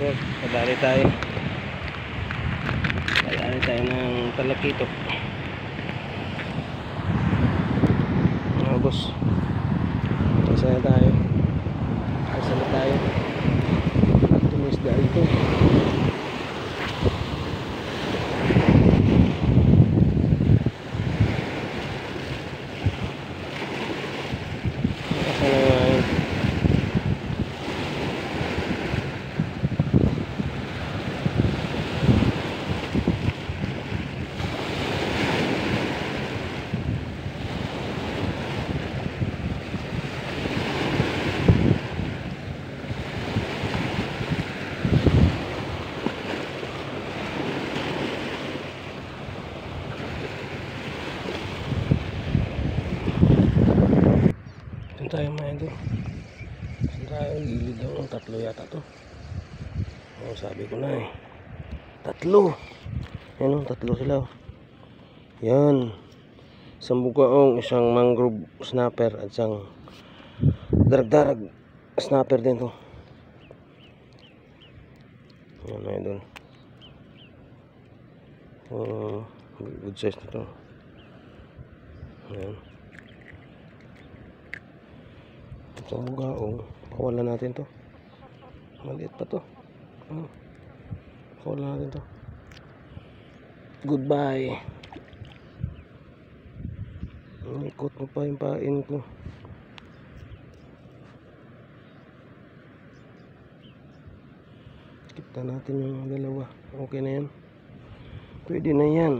idol, kadali tayo ng talakitok mga boss. Asa na tayo at tumisda ito. Tayo mga idol, tayo gilid lang, tatlo yata to. Sabi ko na tatlo, yan tatlo sila. Yan, isang bugaong, isang mangrove snapper at isang darag snapper din to. Yan mga idol, good size na to. Yan, isang bugaong, pakawalan natin to, maliit pa to. Pakawalan natin to. Goodbye. Ikot mo pa yung pain ko. Kita natin yung dalawa. Okay na yan, pwede na yan.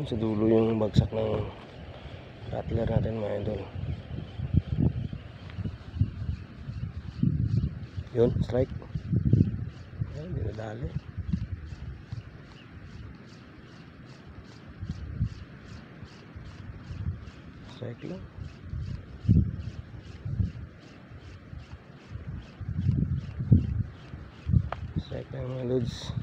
Sa dulo yung bagsak ng rattler natin mga idol. Yun, strike. Ay, dinadali. Strike lang. Strike lang mga loads.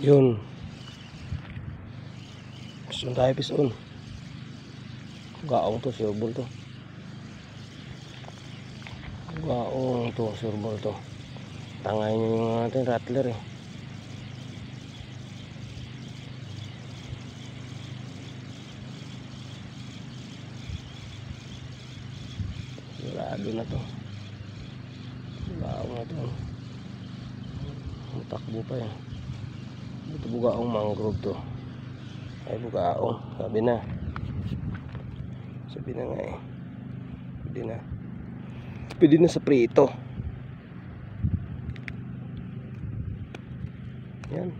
Yun, gusto tayo pison. Gaong to, sureball to. Gaong to, sureball to. Tangay nyo yung ating rattler Sigurado na to. Gaong na to. Matakbo pa yan. Ito bugaong mangrove to. Ay bugaong, sabi na nga pwede na sa prito. Yan,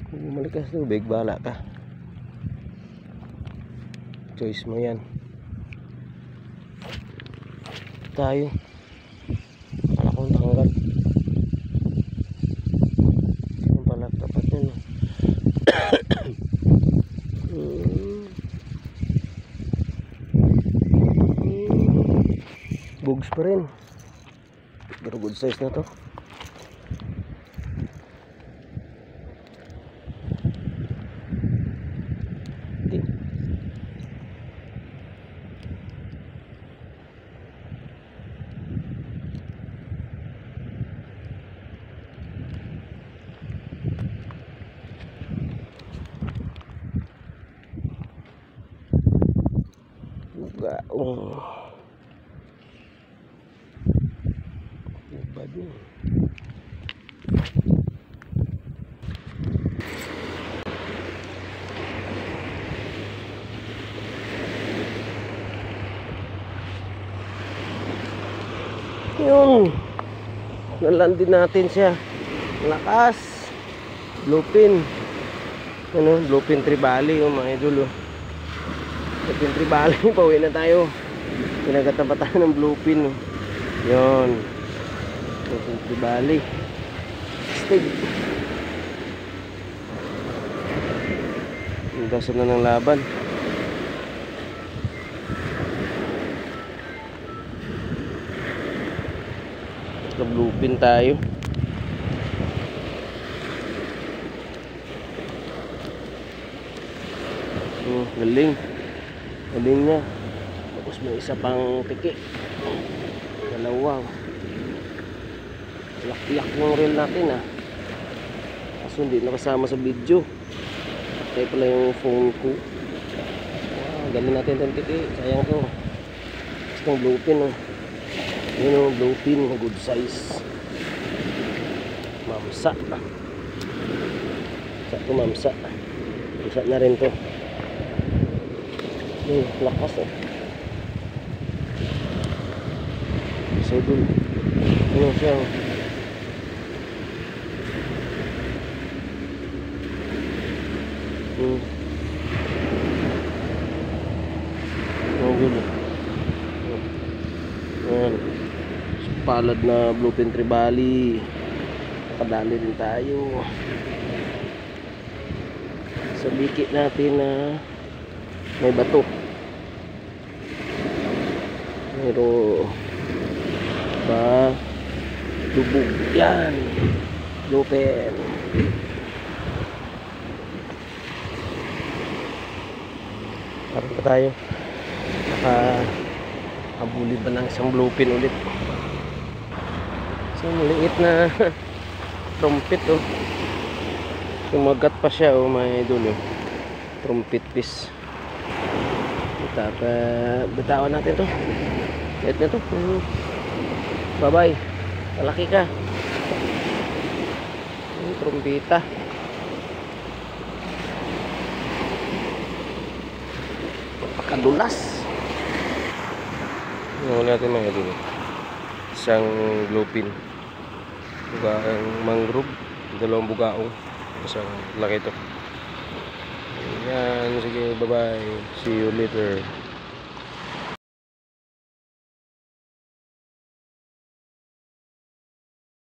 kung bumalik ka sa tubig, bahala ka, choice mo yan. Tayo wala akong tanggal. Bugs pa rin, pero good size na to. Bugaong bad yun. Yun, nalandin natin siya. Lakas, bluefin, bluefin tribali mga idol. Country Valley. Pauwi na tayo. Pinagatan pa tayo ng bluefin. No? Yun. Country Valley. Stig. Dasal na ng laban. Bluefin tayo. Galing. Galing niya. Tapos may isa pang tiki. Dalawa. Yak-yak yung reel natin ah. Kaso hindi nakasama sa video. Kaya pala yung phone ko. Galing natin itong tiki. Sayang to. Gusto ng bluefin oh. Yun o, bluefin, good size. Mamsa. Sa mamsa. Mamsa na rin to. Lakas eh. So dun. Ano siya oh. Oh, gulo. Ayan. Palad na bluefin tribali. Nakadali din tayo sa biki natin na may bato. Pero ba lubog yan bluefin. Parang pa tayo nakabuli ba ng isang bluefin ulit. So maliit na trumpet oh. Sumagat pa siya oh, may idol oh. Trumpet fish. Bitawan natin to. Liit na to. Bye bye. Malaki ka. Trumpeta. Pagkadulas. Ngayon natin mga idol. Isang bluefin. Bugaang mangrove, dalawang bugaong, isang laki ito. Yan, sige, bye bye, see you later.